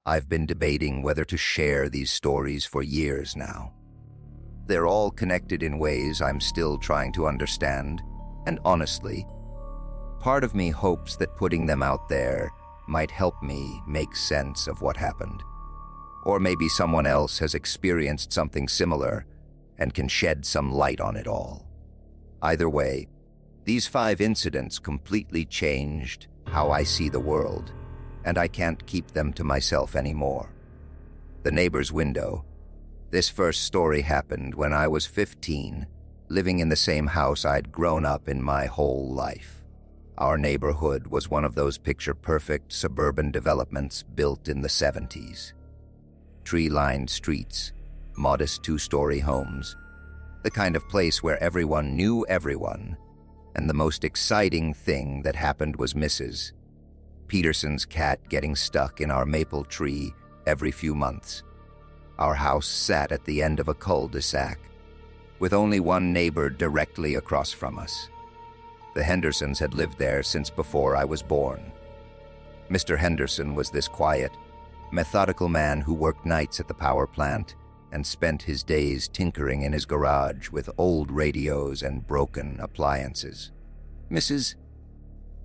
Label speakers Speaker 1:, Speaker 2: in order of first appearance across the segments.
Speaker 1: I've been debating whether to share these stories for years now. They're all connected in ways I'm still trying to understand, and honestly, part of me hopes that putting them out there might help me make sense of what happened. Or maybe someone else has experienced something similar and can shed some light on it all. Either way, these 5 incidents completely changed how I see the world, and I can't keep them to myself anymore. The neighbor's window. This first story happened when I was 15, living in the same house I'd grown up in my whole life. Our neighborhood was one of those picture-perfect suburban developments built in the 70s. Tree-lined streets, modest 2-story homes, the kind of place where everyone knew everyone, and the most exciting thing that happened was Mrs. Peterson's cat getting stuck in our maple tree every few months. Our house sat at the end of a cul-de-sac, with only one neighbor directly across from us. The Hendersons had lived there since before I was born. Mr. Henderson was this quiet, methodical man who worked nights at the power plant and spent his days tinkering in his garage with old radios and broken appliances. Mrs.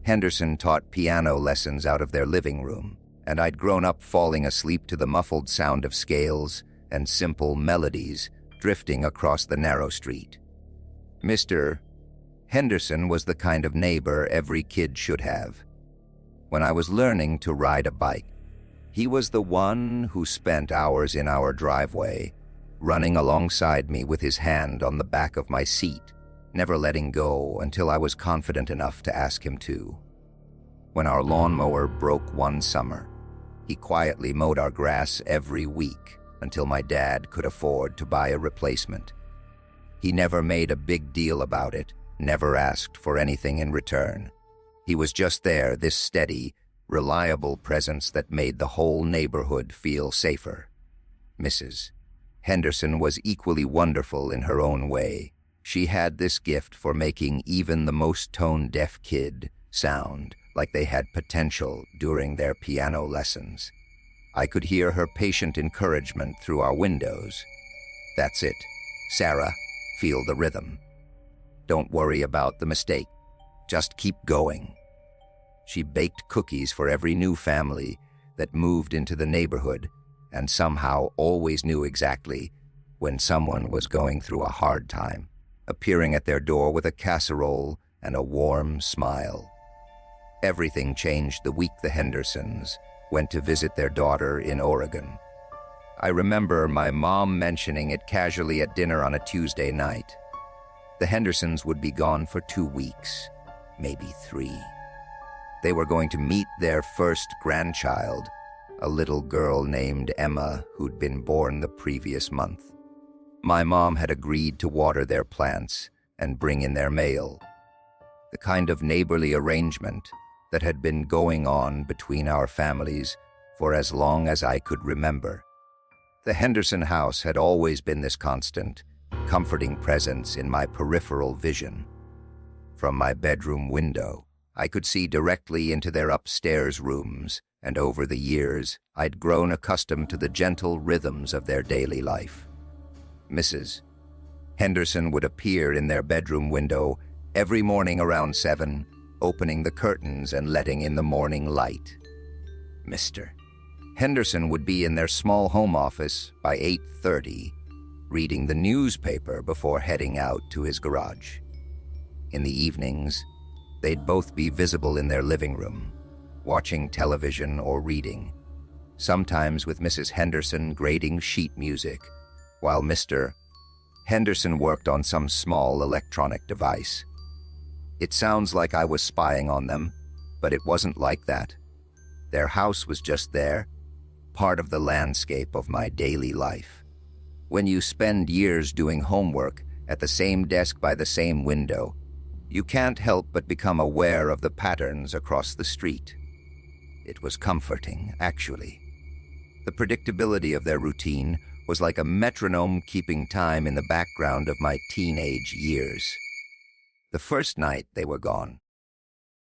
Speaker 1: Henderson taught piano lessons out of their living room, and I'd grown up falling asleep to the muffled sound of scales and simple melodies drifting across the narrow street. Mr. Henderson was the kind of neighbor every kid should have. When I was learning to ride a bike, he was the one who spent hours in our driveway, running alongside me with his hand on the back of my seat, never letting go until I was confident enough to ask him to. When our lawnmower broke one summer, he quietly mowed our grass every week until my dad could afford to buy a replacement. He never made a big deal about it, never asked for anything in return. He was just there, this steady, reliable presence that made the whole neighborhood feel safer. Mrs. Henderson was equally wonderful in her own way. She had this gift for making even the most tone-deaf kid sound like they had potential during their piano lessons. I could hear her patient encouragement through our windows. "That's it, Sarah, feel the rhythm. Don't worry about the mistake. Just keep going." She baked cookies for every new family that moved into the neighborhood and somehow always knew exactly when someone was going through a hard time, appearing at their door with a casserole and a warm smile. Everything changed the week the Hendersons went to visit their daughter in Oregon. I remember my mom mentioning it casually at dinner on a Tuesday night. The Hendersons would be gone for 2 weeks, maybe 3. They were going to meet their first grandchild, a little girl named Emma who'd been born the previous month. My mom had agreed to water their plants and bring in their mail, the kind of neighborly arrangement that had been going on between our families for as long as I could remember. The Henderson house had always been this constant, comforting presence in my peripheral vision. From my bedroom window, I could see directly into their upstairs rooms, and over the years, I'd grown accustomed to the gentle rhythms of their daily life. Mrs. Henderson would appear in their bedroom window every morning around 7, opening the curtains and letting in the morning light. Mr. Henderson would be in their small home office by 8:30, reading the newspaper before heading out to his garage. In the evenings, they'd both be visible in their living room, watching television or reading, sometimes with Mrs. Henderson grading sheet music, while Mr. Henderson worked on some small electronic device. It sounds like I was spying on them, but it wasn't like that. Their house was just there, part of the landscape of my daily life. When you spend years doing homework at the same desk by the same window, you can't help but become aware of the patterns across the street. It was comforting, actually. The predictability of their routine was like a metronome keeping time in the background of my teenage years. The first night they were gone,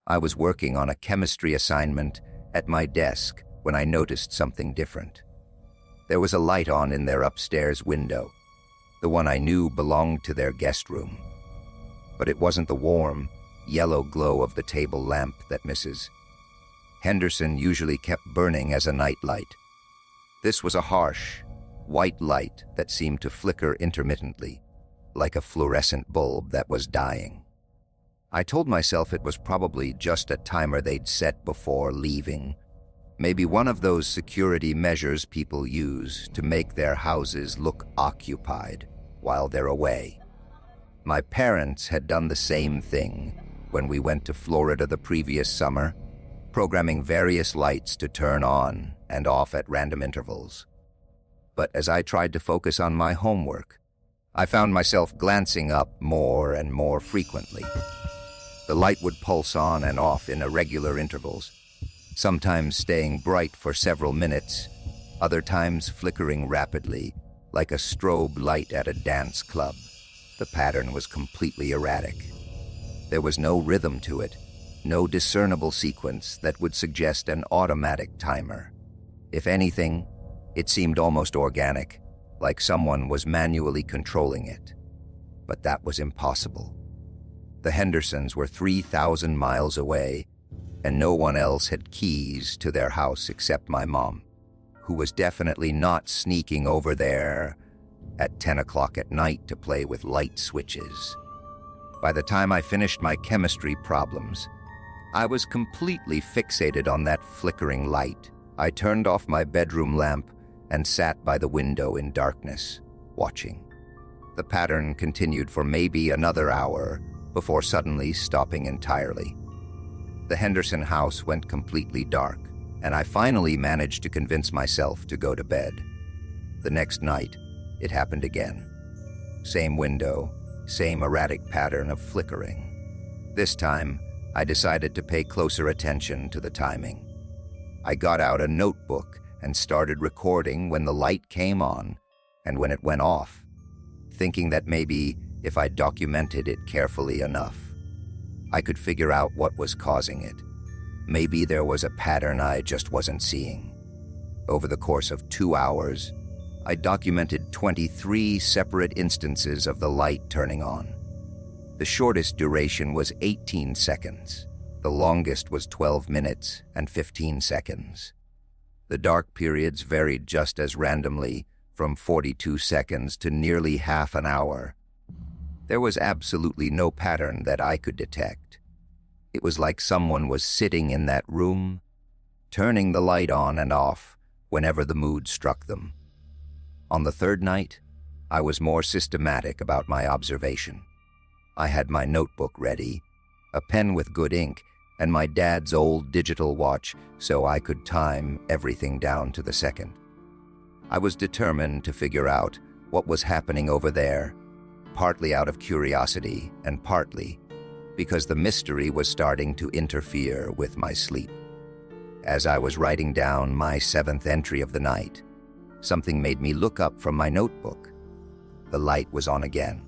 Speaker 1: I was working on a chemistry assignment at my desk when I noticed something different. There was a light on in their upstairs window, the one I knew belonged to their guest room. But it wasn't the warm, yellow glow of the table lamp that misses. Henderson usually kept burning as a night light. This was a harsh, white light that seemed to flicker intermittently, like a fluorescent bulb that was dying. I told myself it was probably just a timer they'd set before leaving. Maybe one of those security measures people use to make their houses look occupied while they're away. My parents had done the same thing when we went to Florida the previous summer, programming various lights to turn on and off at random intervals. But as I tried to focus on my homework, I found myself glancing up more and more frequently. The light would pulse on and off in irregular intervals, sometimes staying bright for several minutes, other times flickering rapidly, like a strobe light at a dance club. The pattern was completely erratic. There was no rhythm to it, no discernible sequence that would suggest an automatic timer. If anything, it seemed almost organic, like someone was manually controlling it. But that was impossible. The Hendersons were 3,000 miles away, and no one else had keys to their house except my mom, who was definitely not sneaking over there at 10 o'clock at night to play with light switches. By the time I finished my chemistry problems, I was completely fixated on that flickering light. I turned off my bedroom lamp and sat by the window in darkness, watching. The pattern continued for maybe another hour before suddenly stopping entirely. The Henderson house went completely dark, and I finally managed to convince myself to go to bed. The next night, it happened again. Same window, same erratic pattern of flickering. This time, I decided to pay closer attention to the timing. I got out a notebook and started recording when the light came on and when it went off, thinking that maybe if I documented it carefully enough, I could figure out what was causing it. Maybe there was a pattern I just wasn't seeing. Over the course of 2 hours, I documented 23 separate instances of the light turning on. The shortest duration was 18 seconds. The longest was 12 minutes and 15 seconds. The dark periods varied just as randomly, from 42 seconds to nearly half an hour. There was absolutely no pattern that I could detect. It was like someone was sitting in that room, turning the light on and off whenever the mood struck them. On the third night, I was more systematic about my observation. I had my notebook ready, a pen with good ink, and my dad's old digital watch so I could time everything down to the second. I was determined to figure out what was happening over there, partly out of curiosity and partly because the mystery was starting to interfere with my sleep. As I was writing down my 7th entry of the night, something made me look up from my notebook. The light was on again,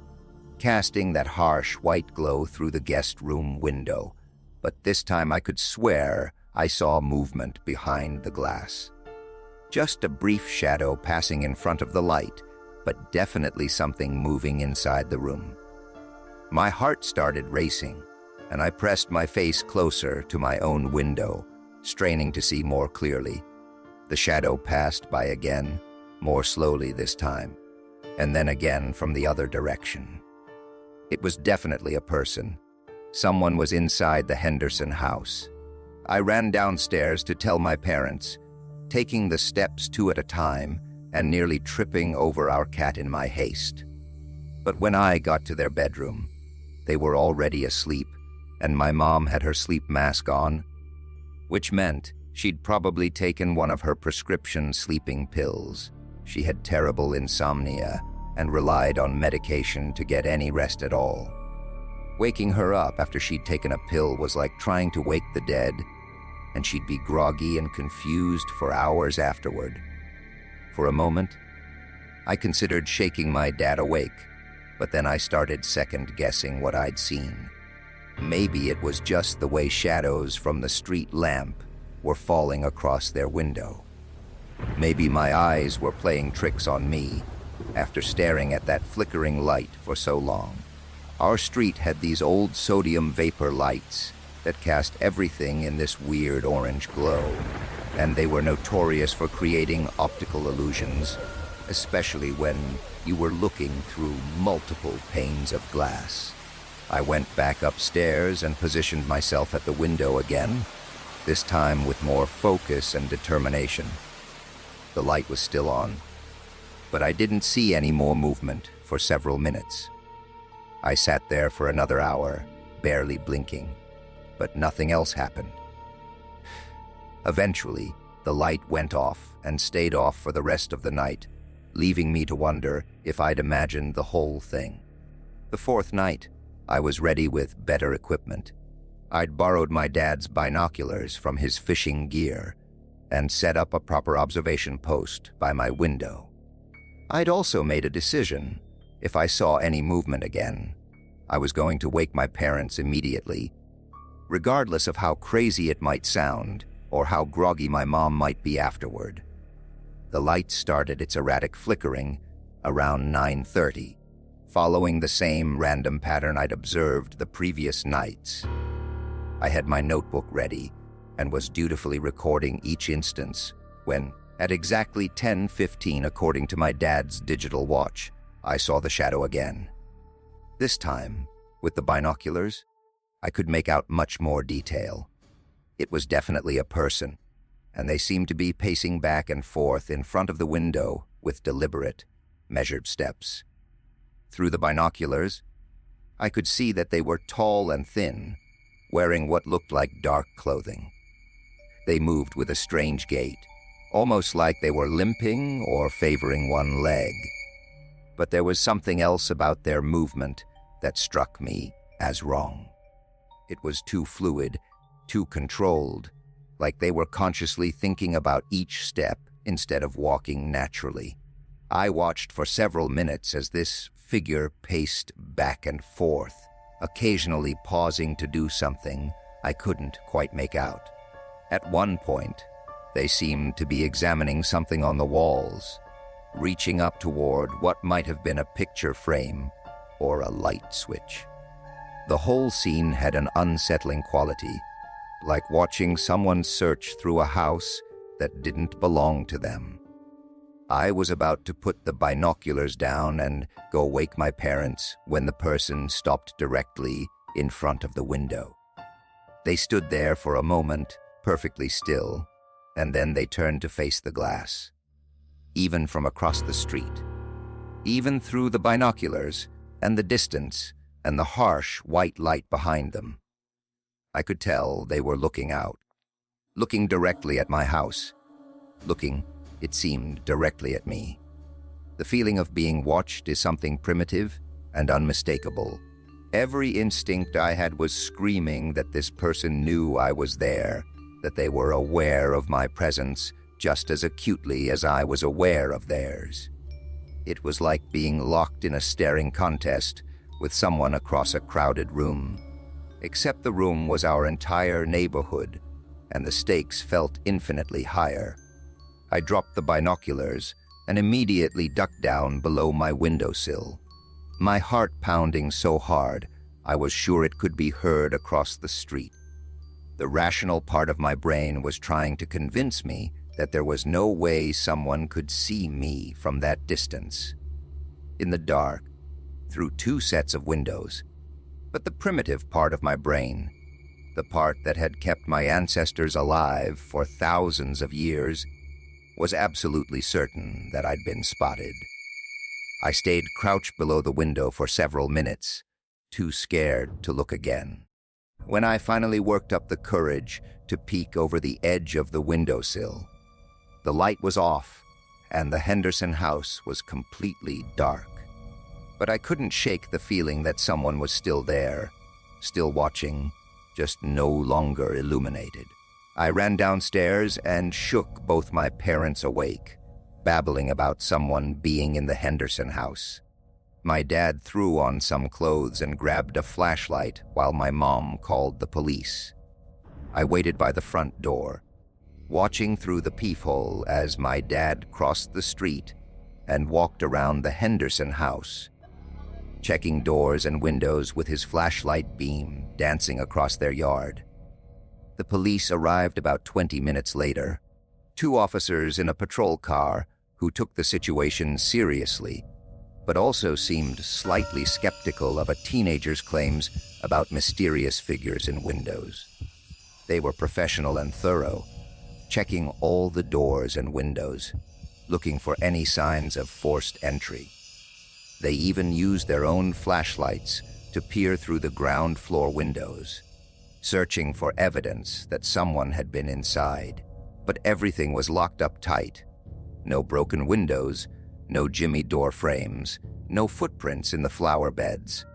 Speaker 1: casting that harsh white glow through the guest room window, but this time I could swear I saw movement behind the glass. Just a brief shadow passing in front of the light, but definitely something moving inside the room. My heart started racing, and I pressed my face closer to my own window, straining to see more clearly. The shadow passed by again, more slowly this time, and then again from the other direction. It was definitely a person. Someone was inside the Henderson house. I ran downstairs to tell my parents, taking the steps 2 at a time and nearly tripping over our cat in my haste. But when I got to their bedroom, they were already asleep, and my mom had her sleep mask on, which meant she'd probably taken one of her prescription sleeping pills. She had terrible insomnia and relied on medication to get any rest at all. Waking her up after she'd taken a pill was like trying to wake the dead, and she'd be groggy and confused for hours afterward. For a moment, I considered shaking my dad awake, but then I started second-guessing what I'd seen. Maybe it was just the way shadows from the street lamp were falling across their window. Maybe my eyes were playing tricks on me after staring at that flickering light for so long. Our street had these old sodium vapor lights that cast everything in this weird orange glow, and they were notorious for creating optical illusions, especially when you were looking through multiple panes of glass. I went back upstairs and positioned myself at the window again, this time with more focus and determination. The light was still on, but I didn't see any more movement for several minutes. I sat there for another hour, barely blinking, but nothing else happened. Eventually, the light went off and stayed off for the rest of the night, leaving me to wonder if I'd imagined the whole thing. The fourth night, I was ready with better equipment. I'd borrowed my dad's binoculars from his fishing gear and set up a proper observation post by my window. I'd also made a decision. If I saw any movement again, I was going to wake my parents immediately, regardless of how crazy it might sound or how groggy my mom might be afterward. The light started its erratic flickering around 9:30, following the same random pattern I'd observed the previous nights. I had my notebook ready and was dutifully recording each instance when, at exactly 10:15 according to my dad's digital watch, I saw the shadow again. This time, with the binoculars, I could make out much more detail. It was definitely a person, and they seemed to be pacing back and forth in front of the window with deliberate, measured steps. Through the binoculars, I could see that they were tall and thin, wearing what looked like dark clothing. They moved with a strange gait, almost like they were limping or favoring one leg. But there was something else about their movement that struck me as wrong. It was too fluid, too controlled, like they were consciously thinking about each step instead of walking naturally. I watched for several minutes as this figure paced back and forth, occasionally pausing to do something I couldn't quite make out. At one point, they seemed to be examining something on the walls, reaching up toward what might have been a picture frame or a light switch. The whole scene had an unsettling quality, like watching someone search through a house that didn't belong to them. I was about to put the binoculars down and go wake my parents when the person stopped directly in front of the window. They stood there for a moment, perfectly still, and then they turned to face the glass. Even from across the street, even through the binoculars and the distance and the harsh white light behind them, I could tell they were looking out, looking directly at my house, looking, it seemed, directly at me. The feeling of being watched is something primitive and unmistakable. Every instinct I had was screaming that this person knew I was there, that they were aware of my presence just as acutely as I was aware of theirs. It was like being locked in a staring contest with someone across a crowded room. Except the room was our entire neighborhood, and the stakes felt infinitely higher. I dropped the binoculars and immediately ducked down below my windowsill, my heart pounding so hard I was sure it could be heard across the street. The rational part of my brain was trying to convince me that there was no way someone could see me from that distance. In the dark, through two sets of windows. But the primitive part of my brain, the part that had kept my ancestors alive for thousands of years, was absolutely certain that I'd been spotted. I stayed crouched below the window for several minutes, too scared to look again. When I finally worked up the courage to peek over the edge of the windowsill, the light was off and the Henderson house was completely dark. But I couldn't shake the feeling that someone was still there, still watching, just no longer illuminated. I ran downstairs and shook both my parents awake, babbling about someone being in the Henderson house. My dad threw on some clothes and grabbed a flashlight while my mom called the police. I waited by the front door, watching through the peephole as my dad crossed the street and walked around the Henderson house, checking doors and windows with his flashlight beam dancing across their yard. The police arrived about 20 minutes later, 2 officers in a patrol car who took the situation seriously, but also seemed slightly skeptical of a teenager's claims about mysterious figures in windows. They were professional and thorough, checking all the doors and windows, looking for any signs of forced entry. They even used their own flashlights to peer through the ground floor windows, searching for evidence that someone had been inside. But everything was locked up tight. No broken windows, no jimmy door frames, no footprints in the flower beds.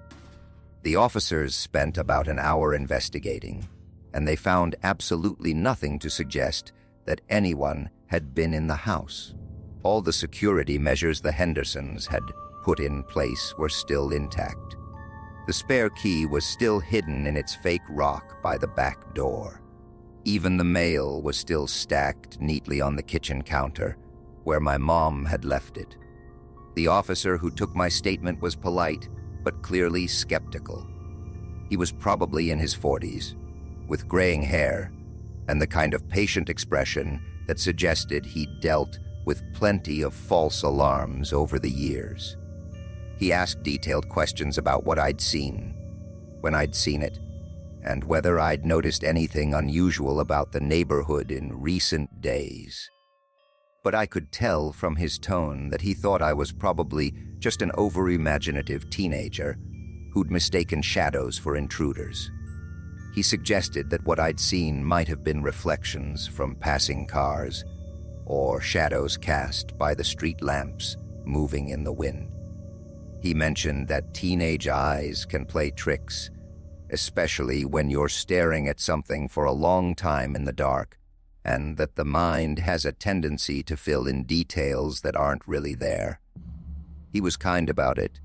Speaker 1: The officers spent about an hour investigating, and they found absolutely nothing to suggest that anyone had been in the house. All the security measures the Hendersons had put in place were still intact. The spare key was still hidden in its fake rock by the back door. Even the mail was still stacked neatly on the kitchen counter, where my mom had left it. The officer who took my statement was polite, but clearly skeptical. He was probably in his 40s, with graying hair, and the kind of patient expression that suggested he'd dealt with plenty of false alarms over the years. He asked detailed questions about what I'd seen, when I'd seen it, and whether I'd noticed anything unusual about the neighborhood in recent days. But I could tell from his tone that he thought I was probably just an over-imaginative teenager who'd mistaken shadows for intruders. He suggested that what I'd seen might have been reflections from passing cars or shadows cast by the street lamps moving in the wind. He mentioned that teenage eyes can play tricks, especially when you're staring at something for a long time in the dark, and that the mind has a tendency to fill in details that aren't really there. He was kind about it,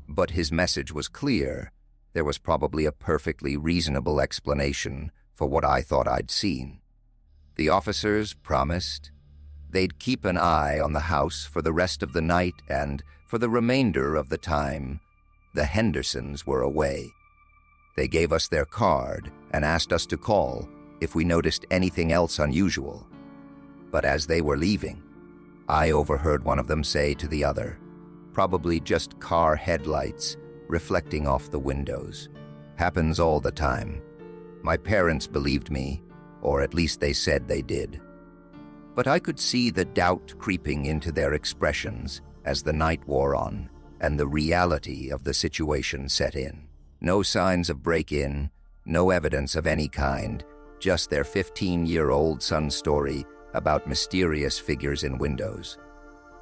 Speaker 1: but his message was clear. There was probably a perfectly reasonable explanation for what I thought I'd seen. The officers promised they'd keep an eye on the house for the rest of the night, and for the remainder of the time, the Hendersons were away. They gave us their card and asked us to call if we noticed anything else unusual. But as they were leaving, I overheard one of them say to the other, probably just car headlights reflecting off the windows. Happens all the time. My parents believed me, or at least they said they did. But I could see the doubt creeping into their expressions as the night wore on and the reality of the situation set in. No signs of break-in, no evidence of any kind, just their 15-year-old son's story about mysterious figures in windows.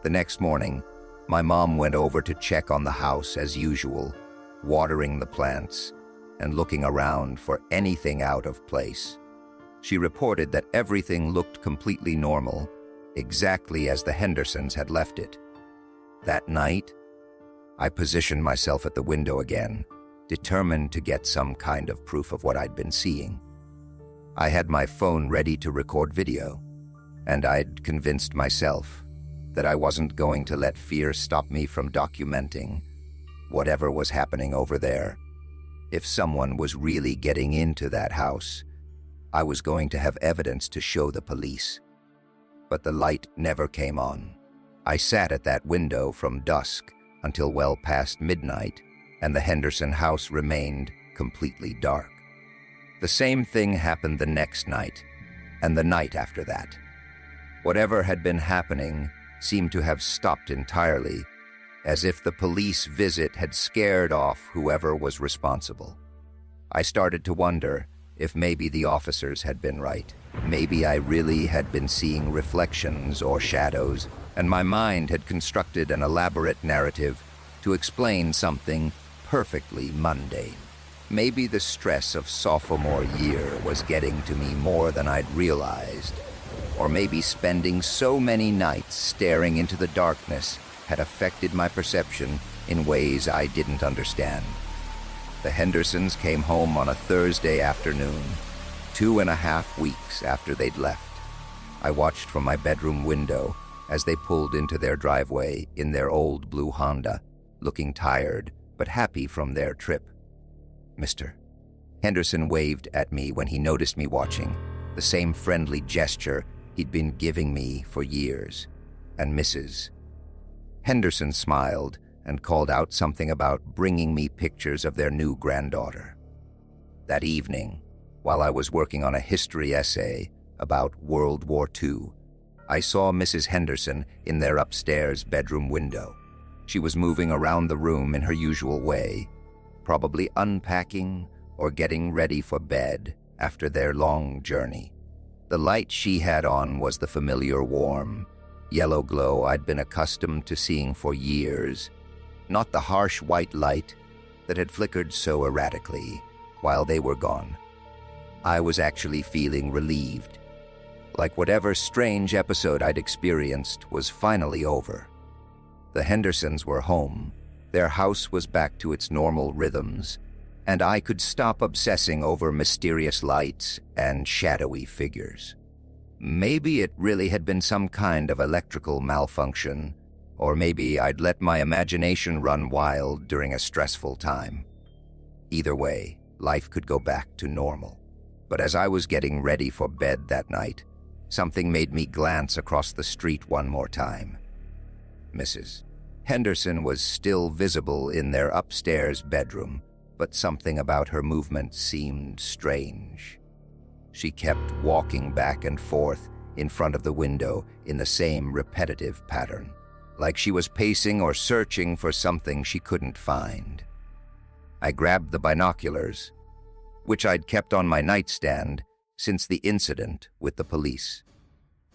Speaker 1: The next morning, my mom went over to check on the house as usual, watering the plants and looking around for anything out of place. She reported that everything looked completely normal, exactly as the Hendersons had left it. That night, I positioned myself at the window again, determined to get some kind of proof of what I'd been seeing. I had my phone ready to record video, and I'd convinced myself that I wasn't going to let fear stop me from documenting whatever was happening over there. If someone was really getting into that house, I was going to have evidence to show the police. But the light never came on. I sat at that window from dusk until well past midnight, and the Henderson house remained completely dark. The same thing happened the next night, and the night after that. Whatever had been happening seemed to have stopped entirely, as if the police visit had scared off whoever was responsible. I started to wonder if maybe the officers had been right. Maybe I really had been seeing reflections or shadows, and my mind had constructed an elaborate narrative to explain something perfectly mundane. Maybe the stress of sophomore year was getting to me more than I'd realized, or maybe spending so many nights staring into the darkness had affected my perception in ways I didn't understand. The Hendersons came home on a Thursday afternoon, 2.5 weeks after they'd left. I watched from my bedroom window as they pulled into their driveway in their old blue Honda, looking tired but happy from their trip. Mr. Henderson waved at me when he noticed me watching, the same friendly gesture he'd been giving me for years. And Mrs. Henderson smiled and called out something about bringing me pictures of their new granddaughter. That evening, while I was working on a history essay about World War II, I saw Mrs. Henderson in their upstairs bedroom window. She was moving around the room in her usual way, probably unpacking or getting ready for bed after their long journey. The light she had on was the familiar warm, yellow glow I'd been accustomed to seeing for years, not the harsh white light that had flickered so erratically while they were gone. I was actually feeling relieved, like whatever strange episode I'd experienced was finally over. The Hendersons were home, their house was back to its normal rhythms, and I could stop obsessing over mysterious lights and shadowy figures. Maybe it really had been some kind of electrical malfunction, or maybe I'd let my imagination run wild during a stressful time. Either way, life could go back to normal. But as I was getting ready for bed that night, something made me glance across the street one more time. Mrs. Henderson was still visible in their upstairs bedroom, but something about her movement seemed strange. She kept walking back and forth in front of the window in the same repetitive pattern, like she was pacing or searching for something she couldn't find. I grabbed the binoculars, which I'd kept on my nightstand since the incident with the police.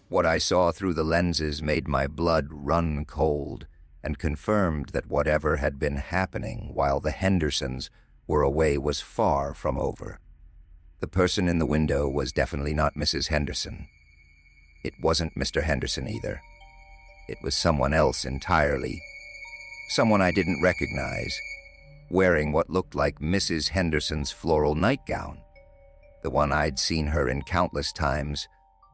Speaker 1: What I saw through the lenses made my blood run cold and confirmed that whatever had been happening while the Hendersons were away was far from over. The person in the window was definitely not Mrs. Henderson. It wasn't Mr. Henderson either. It was someone else entirely. Someone I didn't recognize, wearing what looked like Mrs. Henderson's floral nightgown, the one I'd seen her in countless times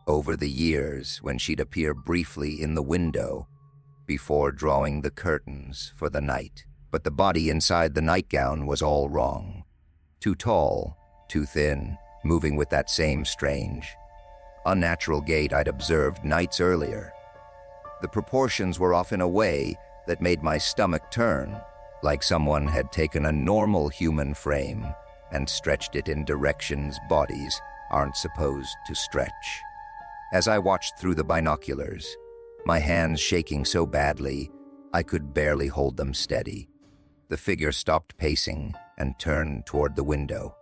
Speaker 1: over the years when she'd appear briefly in the window before drawing the curtains for the night. But the body inside the nightgown was all wrong. Too tall, too thin, moving with that same strange, unnatural gait I'd observed nights earlier. The proportions were off in a way that made my stomach turn, like someone had taken a normal human frame and stretched it in directions bodies aren't supposed to stretch. As I watched through the binoculars, my hands shaking so badly I could barely hold them steady, the figure stopped pacing and turned toward the window.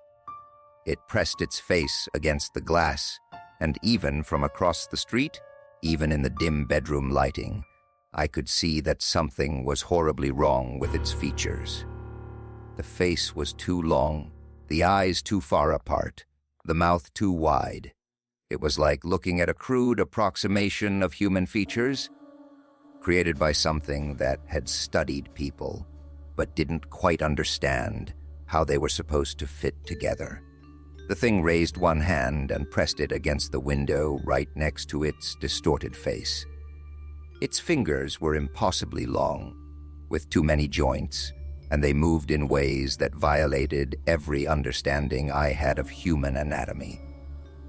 Speaker 1: It pressed its face against the glass, and even from across the street, even in the dim bedroom lighting, I could see that something was horribly wrong with its features. The face was too long, the eyes too far apart, the mouth too wide. It was like looking at a crude approximation of human features, created by something that had studied people, but didn't quite understand how they were supposed to fit together. The thing raised one hand and pressed it against the window right next to its distorted face. Its fingers were impossibly long, with too many joints, and they moved in ways that violated every understanding I had of human anatomy.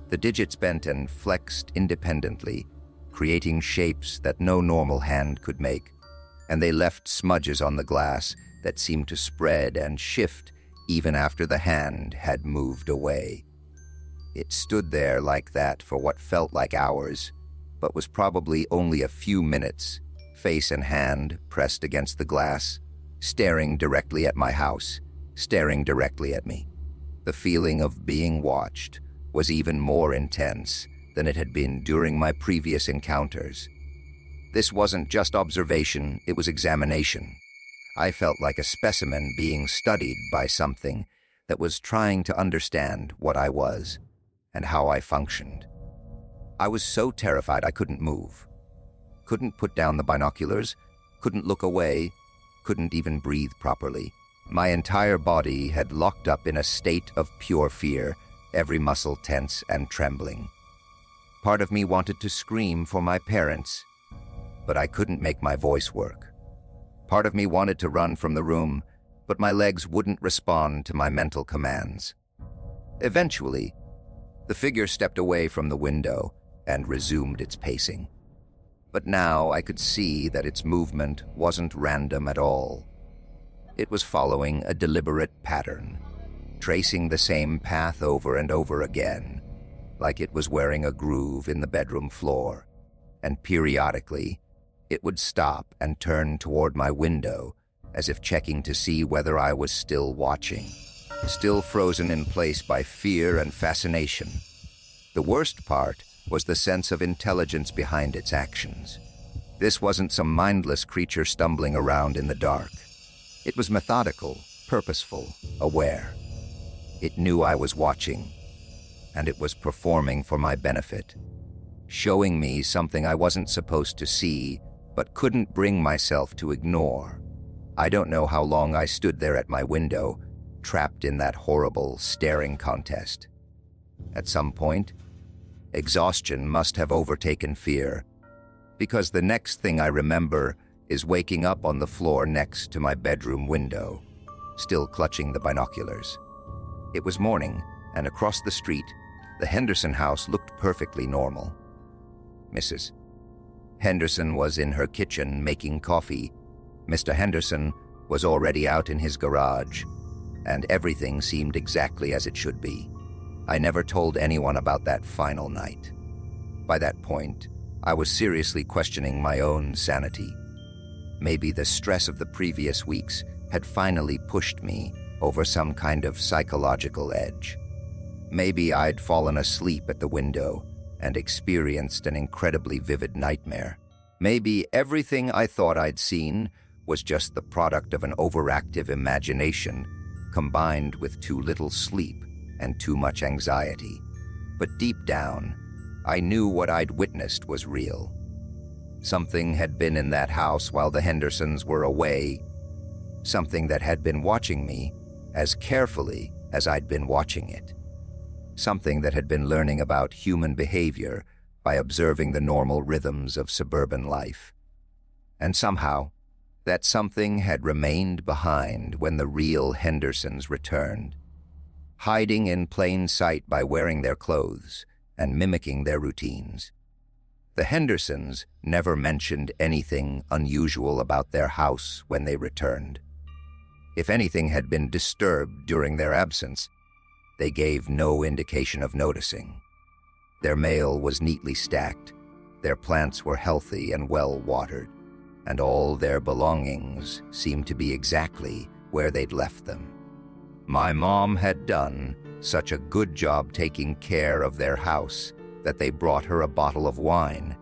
Speaker 1: The digits bent and flexed independently, creating shapes that no normal hand could make, and they left smudges on the glass that seemed to spread and shift even after the hand had moved away. It stood there like that for what felt like hours, but was probably only a few minutes, face and hand pressed against the glass, staring directly at my house, staring directly at me. The feeling of being watched was even more intense than it had been during my previous encounters. This wasn't just observation, it was examination. I felt like a specimen being studied by something that was trying to understand what I was and how I functioned. I was so terrified I couldn't move, couldn't put down the binoculars, couldn't look away, couldn't even breathe properly. My entire body had locked up in a state of pure fear, every muscle tense and trembling. Part of me wanted to scream for my parents, but I couldn't make my voice work. Part of me wanted to run from the room, but my legs wouldn't respond to my mental commands. Eventually, the figure stepped away from the window and resumed its pacing. But now I could see that its movement wasn't random at all. It was following a deliberate pattern, tracing the same path over and over again, like it was wearing a groove in the bedroom floor, and periodically, it would stop and turn toward my window as if checking to see whether I was still watching, still frozen in place by fear and fascination. The worst part was the sense of intelligence behind its actions. This wasn't some mindless creature stumbling around in the dark. It was methodical, purposeful, aware. It knew I was watching, and it was performing for my benefit, showing me something I wasn't supposed to see, but couldn't bring myself to ignore. I don't know how long I stood there at my window, trapped in that horrible staring contest. At some point, exhaustion must have overtaken fear, because the next thing I remember is waking up on the floor next to my bedroom window, still clutching the binoculars. It was morning, and across the street, the Henderson house looked perfectly normal. Mrs. Henderson was in her kitchen making coffee. Mr. Henderson was already out in his garage, and everything seemed exactly as it should be. I never told anyone about that final night. By that point, I was seriously questioning my own sanity. Maybe the stress of the previous weeks had finally pushed me over some kind of psychological edge. Maybe I'd fallen asleep at the window and experienced an incredibly vivid nightmare. Maybe everything I thought I'd seen was just the product of an overactive imagination combined with too little sleep and too much anxiety. But deep down, I knew what I'd witnessed was real. Something had been in that house while the Hendersons were away, something that had been watching me as carefully as I'd been watching it. Something that had been learning about human behavior by observing the normal rhythms of suburban life. And somehow, that something had remained behind when the real Hendersons returned, hiding in plain sight by wearing their clothes and mimicking their routines. The Hendersons never mentioned anything unusual about their house when they returned. If anything had been disturbed during their absence, they gave no indication of noticing. Their mail was neatly stacked, their plants were healthy and well watered, and all their belongings seemed to be exactly where they'd left them. My mom had done such a good job taking care of their house that they brought her a bottle of wine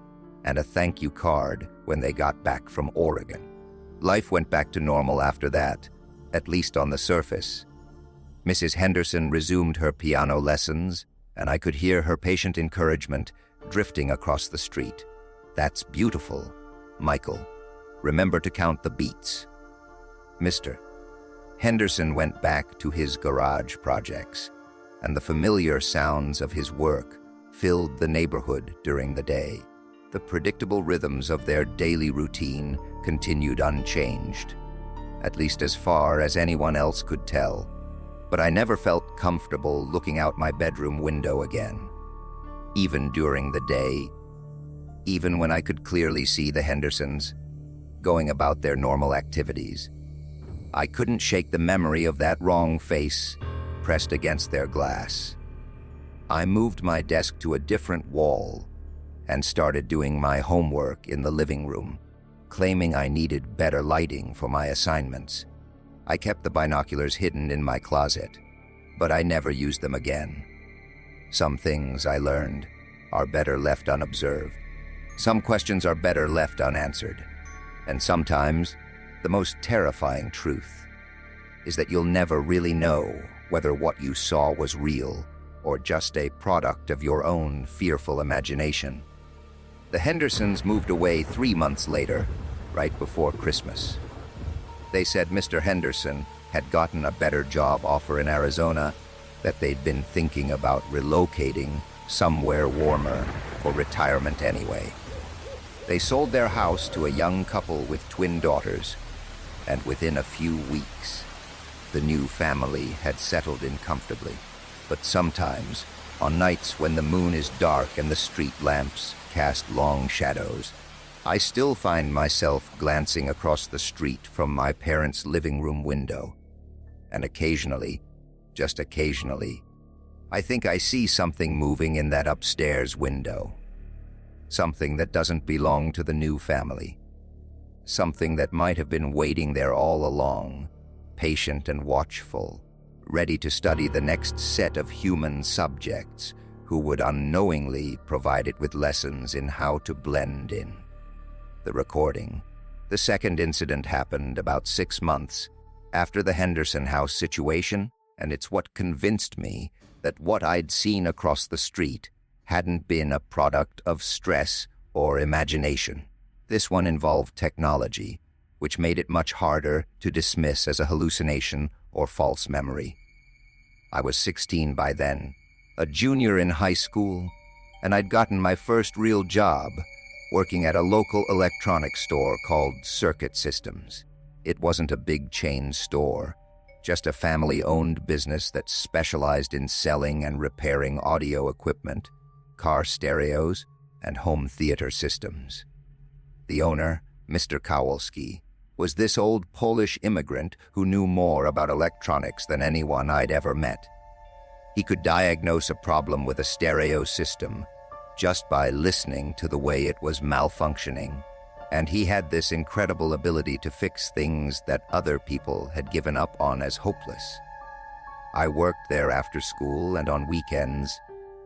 Speaker 1: and a thank you card when they got back from Oregon. Life went back to normal after that, at least on the surface. Mrs. Henderson resumed her piano lessons, and I could hear her patient encouragement drifting across the street. "That's beautiful, Michael. Remember to count the beats." Mr. Henderson went back to his garage projects, and the familiar sounds of his work filled the neighborhood during the day. The predictable rhythms of their daily routine continued unchanged, at least as far as anyone else could tell. But I never felt comfortable looking out my bedroom window again. Even during the day, even when I could clearly see the Hendersons going about their normal activities, I couldn't shake the memory of that wrong face pressed against their glass. I moved my desk to a different wall and started doing my homework in the living room, claiming I needed better lighting for my assignments. I kept the binoculars hidden in my closet, but I never used them again. Some things, I learned, are better left unobserved. Some questions are better left unanswered. And sometimes, the most terrifying truth is that you'll never really know whether what you saw was real or just a product of your own fearful imagination. The Hendersons moved away 3 months later, right before Christmas. They said Mr. Henderson had gotten a better job offer in Arizona, that they'd been thinking about relocating somewhere warmer for retirement anyway. They sold their house to a young couple with twin daughters, and within a few weeks, the new family had settled in comfortably. But sometimes, on nights when the moon is dark and the street lamps cast long shadows, I still find myself glancing across the street from my parents' living room window. And occasionally, just occasionally, I think I see something moving in that upstairs window. Something that doesn't belong to the new family. Something that might have been waiting there all along, patient and watchful, ready to study the next set of human subjects who would unknowingly provide it with lessons in how to blend in. The recording. The second incident happened about 6 months after the Henderson House situation, and it's what convinced me that what I'd seen across the street hadn't been a product of stress or imagination. This one involved technology, which made it much harder to dismiss as a hallucination or false memory. I was 16 by then, a junior in high school, and I'd gotten my first real job working at a local electronics store called Circuit Systems. It wasn't a big chain store, just a family-owned business that specialized in selling and repairing audio equipment, car stereos, and home theater systems. The owner, Mr. Kowalski, was this old Polish immigrant who knew more about electronics than anyone I'd ever met. He could diagnose a problem with a stereo system just by listening to the way it was malfunctioning, and he had this incredible ability to fix things that other people had given up on as hopeless. I worked there after school and on weekends,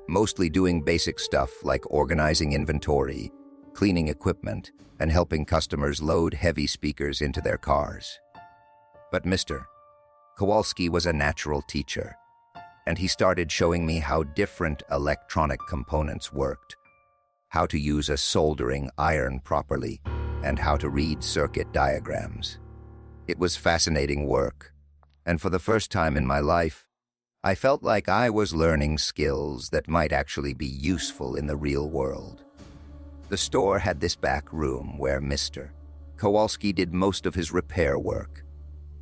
Speaker 1: mostly doing basic stuff like organizing inventory, cleaning equipment, and helping customers load heavy speakers into their cars. But Mr. Kowalski was a natural teacher, and he started showing me how different electronic components worked, how to use a soldering iron properly, and how to read circuit diagrams. It was fascinating work, and for the first time in my life, I felt like I was learning skills that might actually be useful in the real world. The store had this back room where Mr. Kowalski did most of his repair work.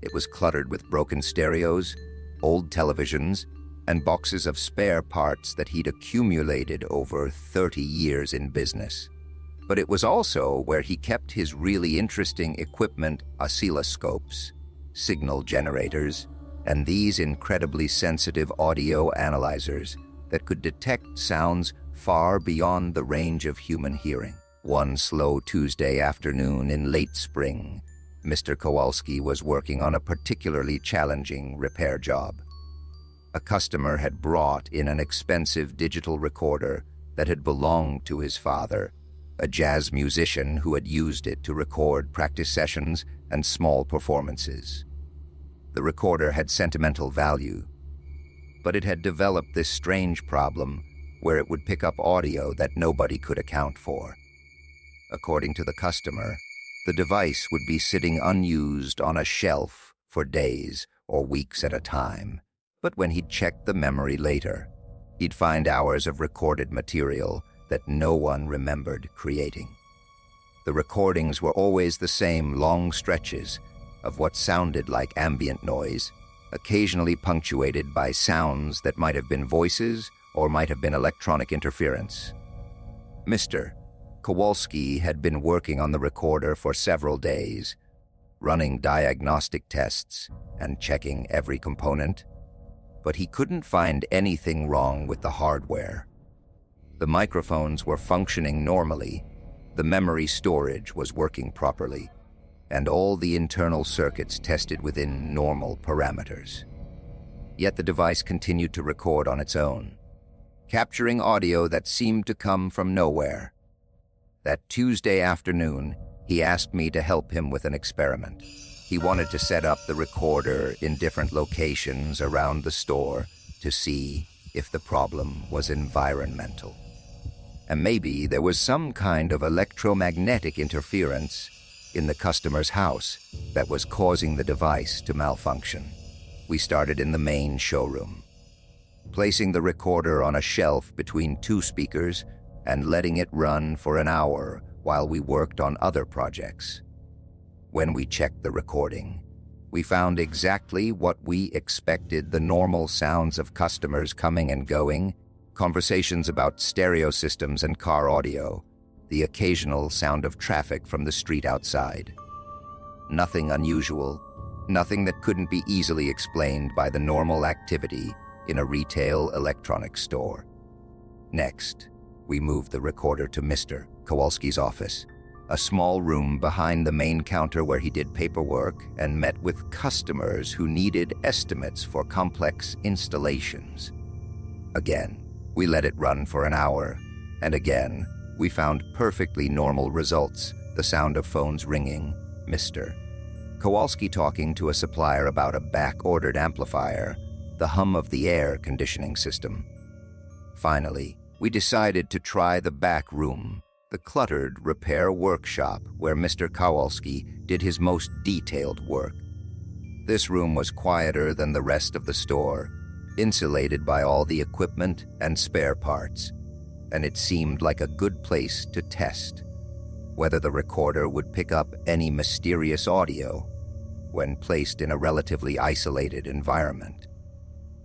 Speaker 1: It was cluttered with broken stereos, old televisions, and boxes of spare parts that he'd accumulated over 30 years in business. But it was also where he kept his really interesting equipment, oscilloscopes, signal generators, and these incredibly sensitive audio analyzers that could detect sounds far beyond the range of human hearing. One slow Tuesday afternoon in late spring, Mr. Kowalski was working on a particularly challenging repair job. A customer had brought in an expensive digital recorder that had belonged to his father, a jazz musician who had used it to record practice sessions and small performances. The recorder had sentimental value, but it had developed this strange problem where it would pick up audio that nobody could account for. According to the customer, the device would be sitting unused on a shelf for days or weeks at a time. But when he'd check the memory later, he'd find hours of recorded material that no one remembered creating. The recordings were always the same long stretches of what sounded like ambient noise, occasionally punctuated by sounds that might have been voices or might have been electronic interference. Mr. Kowalski had been working on the recorder for several days, running diagnostic tests and checking every component, but he couldn't find anything wrong with the hardware. The microphones were functioning normally, the memory storage was working properly, and all the internal circuits tested within normal parameters. Yet the device continued to record on its own, capturing audio that seemed to come from nowhere. That Tuesday afternoon, he asked me to help him with an experiment. He wanted to set up the recorder in different locations around the store to see if the problem was environmental. And maybe there was some kind of electromagnetic interference in the customer's house that was causing the device to malfunction. We started in the main showroom, placing the recorder on a shelf between two speakers and letting it run for an hour while we worked on other projects. When we checked the recording, we found exactly what we expected: the normal sounds of customers coming and going, conversations about stereo systems and car audio, the occasional sound of traffic from the street outside. Nothing unusual, nothing that couldn't be easily explained by the normal activity in a retail electronics store. Next, we moved the recorder to Mr. Kowalski's office, a small room behind the main counter where he did paperwork and met with customers who needed estimates for complex installations. Again, we let it run for an hour, and again, we found perfectly normal results: the sound of phones ringing, Mr. Kowalski talking to a supplier about a back-ordered amplifier, the hum of the air conditioning system. Finally, we decided to try the back room, the cluttered repair workshop where Mr. Kowalski did his most detailed work. This room was quieter than the rest of the store, insulated by all the equipment and spare parts, and it seemed like a good place to test whether the recorder would pick up any mysterious audio when placed in a relatively isolated environment.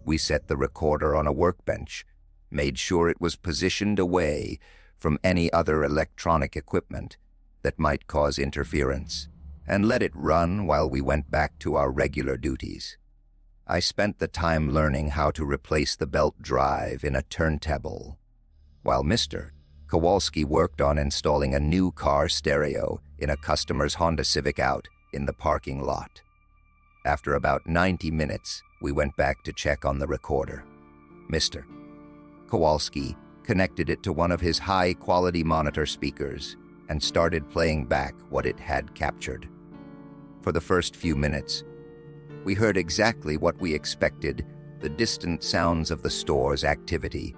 Speaker 1: We set the recorder on a workbench, made sure it was positioned away from any other electronic equipment that might cause interference, and let it run while we went back to our regular duties. I spent the time learning how to replace the belt drive in a turntable, while Mr. Kowalski worked on installing a new car stereo in a customer's Honda Civic out in the parking lot. After about 90 minutes, we went back to check on the recorder. Mr. Kowalski connected it to one of his high-quality monitor speakers and started playing back what it had captured. For the first few minutes, we heard exactly what we expected: the distant sounds of the store's activity,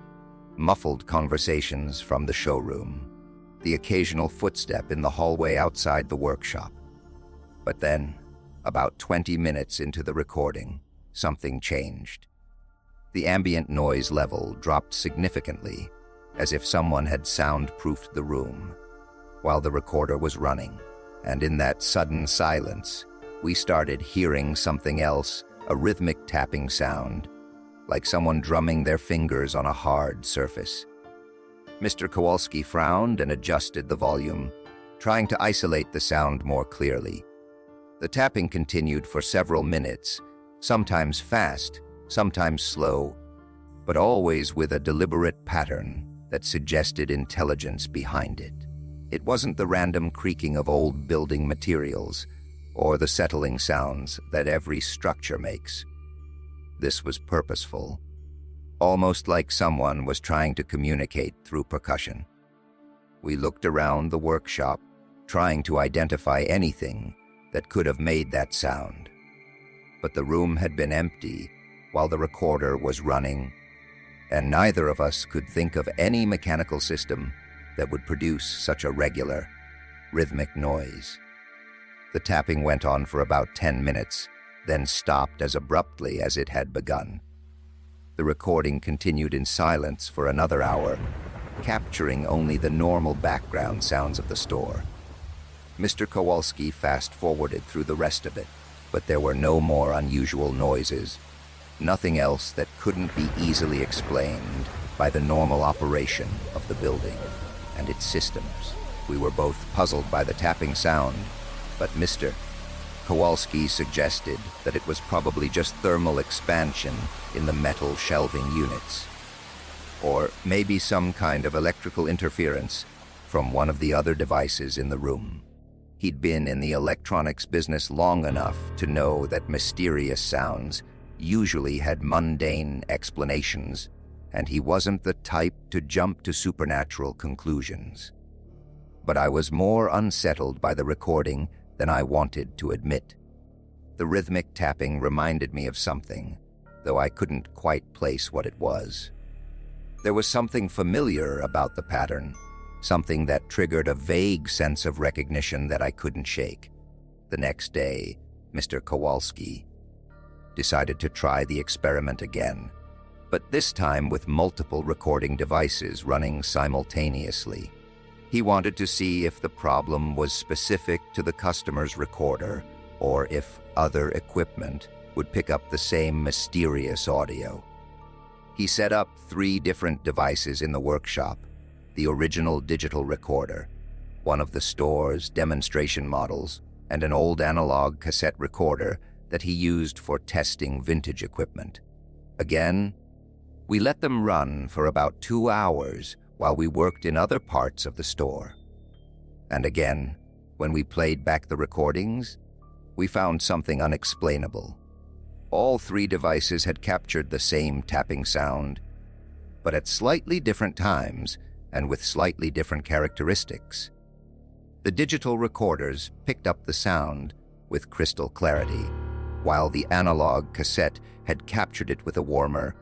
Speaker 1: muffled conversations from the showroom, the occasional footstep in the hallway outside the workshop. But then, about 20 minutes into the recording, something changed. The ambient noise level dropped significantly, as if someone had soundproofed the room while the recorder was running. And in that sudden silence, we started hearing something else: a rhythmic tapping sound, like someone drumming their fingers on a hard surface. Mr. Kowalski frowned and adjusted the volume, trying to isolate the sound more clearly. The tapping continued for several minutes, sometimes fast, sometimes slow, but always with a deliberate pattern that suggested intelligence behind it. It wasn't the random creaking of old building materials or the settling sounds that every structure makes. This was purposeful, almost like someone was trying to communicate through percussion. We looked around the workshop, trying to identify anything that could have made that sound. But the room had been empty while the recorder was running, and neither of us could think of any mechanical system that would produce such a regular, rhythmic noise. The tapping went on for about 10 minutes, then stopped as abruptly as it had begun. The recording continued in silence for another hour, capturing only the normal background sounds of the store. Mr. Kowalski fast-forwarded through the rest of it, but there were no more unusual noises, nothing else that couldn't be easily explained by the normal operation of the building and its systems. We were both puzzled by the tapping sound, but Mr. Kowalski suggested that it was probably just thermal expansion in the metal shelving units, or maybe some kind of electrical interference from one of the other devices in the room. He'd been in the electronics business long enough to know that mysterious sounds usually had mundane explanations, and he wasn't the type to jump to supernatural conclusions. But I was more unsettled by the recording than I wanted to admit. The rhythmic tapping reminded me of something, though I couldn't quite place what it was. There was something familiar about the pattern, something that triggered a vague sense of recognition that I couldn't shake. The next day, Mr. Kowalski decided to try the experiment again, but this time with multiple recording devices running simultaneously. He wanted to see if the problem was specific to the customer's recorder or if other equipment would pick up the same mysterious audio. He set up 3 different devices in the workshop: the original digital recorder, one of the store's demonstration models, and an old analog cassette recorder that he used for testing vintage equipment. Again, we let them run for about 2 hours while we worked in other parts of the store. And again, when we played back the recordings, we found something unexplainable. All 3 devices had captured the same tapping sound, but at slightly different times and with slightly different characteristics. The digital recorders picked up the sound with crystal clarity, while the analog cassette had captured it with a warmer,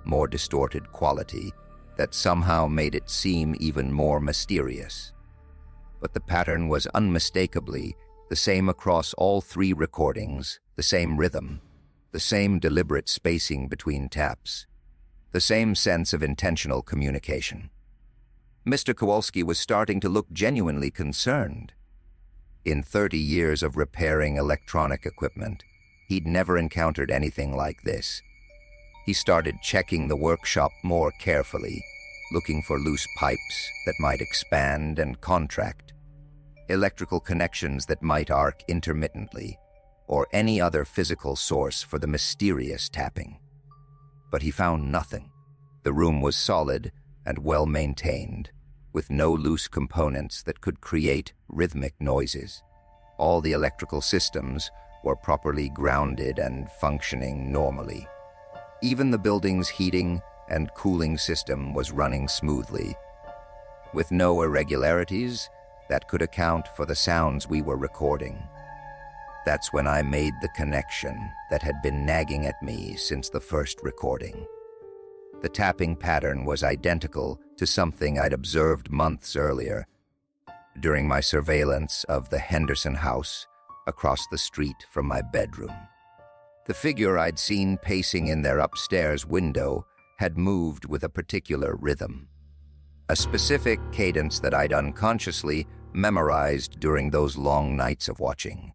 Speaker 1: more distorted quality that somehow made it seem even more mysterious. But the pattern was unmistakably the same across all 3 recordings, the same rhythm, the same deliberate spacing between taps, the same sense of intentional communication. Mr. Kowalski was starting to look genuinely concerned. In 30 years of repairing electronic equipment, he'd never encountered anything like this. He started checking the workshop more carefully, looking for loose pipes that might expand and contract, electrical connections that might arc intermittently, or any other physical source for the mysterious tapping. But he found nothing. The room was solid and well-maintained, with no loose components that could create rhythmic noises. All the electrical systems were properly grounded and functioning normally. Even the building's heating and cooling system was running smoothly, with no irregularities that could account for the sounds we were recording. That's when I made the connection that had been nagging at me since the first recording. The tapping pattern was identical to something I'd observed months earlier during my surveillance of the Henderson house across the street from my bedroom. The figure I'd seen pacing in their upstairs window had moved with a particular rhythm, a specific cadence that I'd unconsciously memorized during those long nights of watching.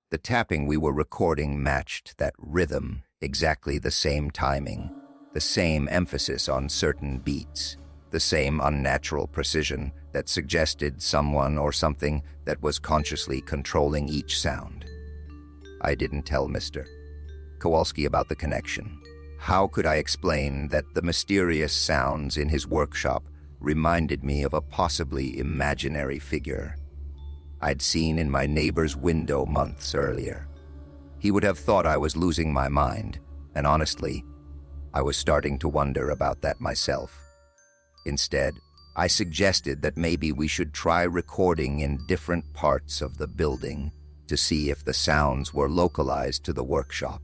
Speaker 1: The tapping we were recording matched that rhythm, exactly the same timing, the same emphasis on certain beats, the same unnatural precision that suggested someone or something that was consciously controlling each sound. I didn't tell Mr. Kowalski about the connection. How could I explain that the mysterious sounds in his workshop reminded me of a possibly imaginary figure I'd seen in my neighbor's window months earlier? He would have thought I was losing my mind, and honestly, I was starting to wonder about that myself. Instead, I suggested that maybe we should try recording in different parts of the building to see if the sounds were localized to the workshop.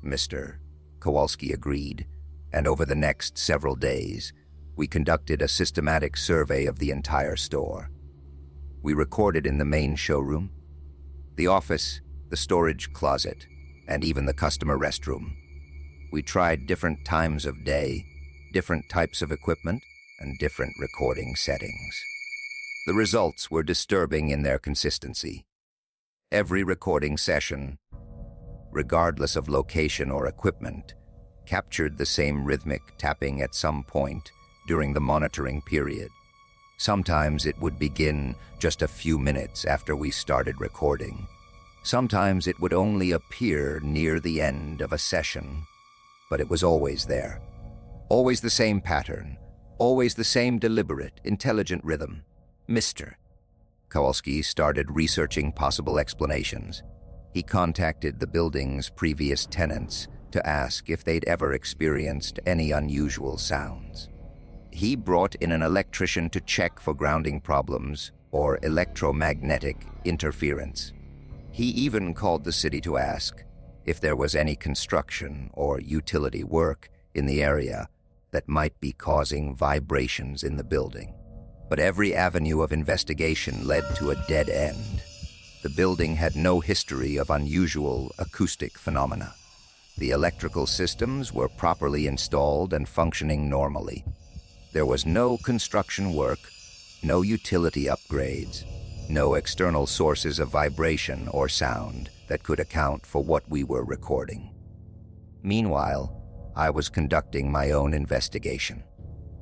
Speaker 1: Mr. Kowalski agreed, and over the next several days, we conducted a systematic survey of the entire store. We recorded in the main showroom, the office, the storage closet, and even the customer restroom. We tried different times of day, different types of equipment, and different recording settings. The results were disturbing in their consistency. Every recording session, regardless of location or equipment, captured the same rhythmic tapping at some point during the monitoring period. Sometimes it would begin just a few minutes after we started recording. Sometimes it would only appear near the end of a session, but it was always there. Always the same pattern, always the same deliberate, intelligent rhythm. Mr. Kowalski started researching possible explanations. He contacted the building's previous tenants to ask if they'd ever experienced any unusual sounds. He brought in an electrician to check for grounding problems or electromagnetic interference. He even called the city to ask if there was any construction or utility work in the area that might be causing vibrations in the building. But every avenue of investigation led to a dead end. The building had no history of unusual acoustic phenomena. The electrical systems were properly installed and functioning normally. There was no construction work, no utility upgrades, no external sources of vibration or sound that could account for what we were recording. Meanwhile, I was conducting my own investigation.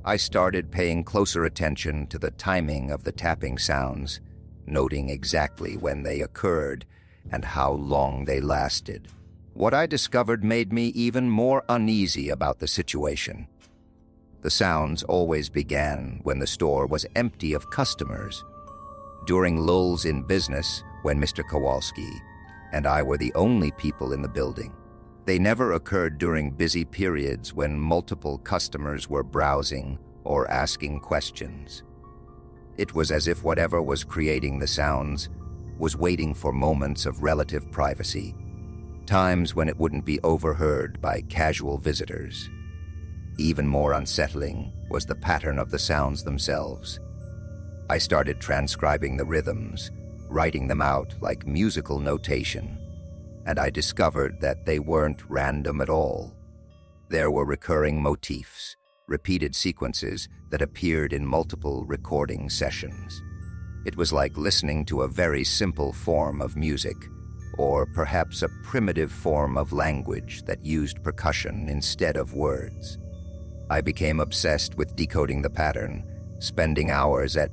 Speaker 1: I started paying closer attention to the timing of the tapping sounds, noting exactly when they occurred and how long they lasted. What I discovered made me even more uneasy about the situation. The sounds always began when the store was empty of customers. During lulls in business, when Mr. Kowalski and I were the only people in the building. They never occurred during busy periods when multiple customers were browsing or asking questions. It was as if whatever was creating the sounds was waiting for moments of relative privacy, times when it wouldn't be overheard by casual visitors. Even more unsettling was the pattern of the sounds themselves. I started transcribing the rhythms, writing them out like musical notation, and I discovered that they weren't random at all. There were recurring motifs, repeated sequences that appeared in multiple recording sessions. It was like listening to a very simple form of music, or perhaps a primitive form of language that used percussion instead of words. I became obsessed with decoding the pattern, spending hours at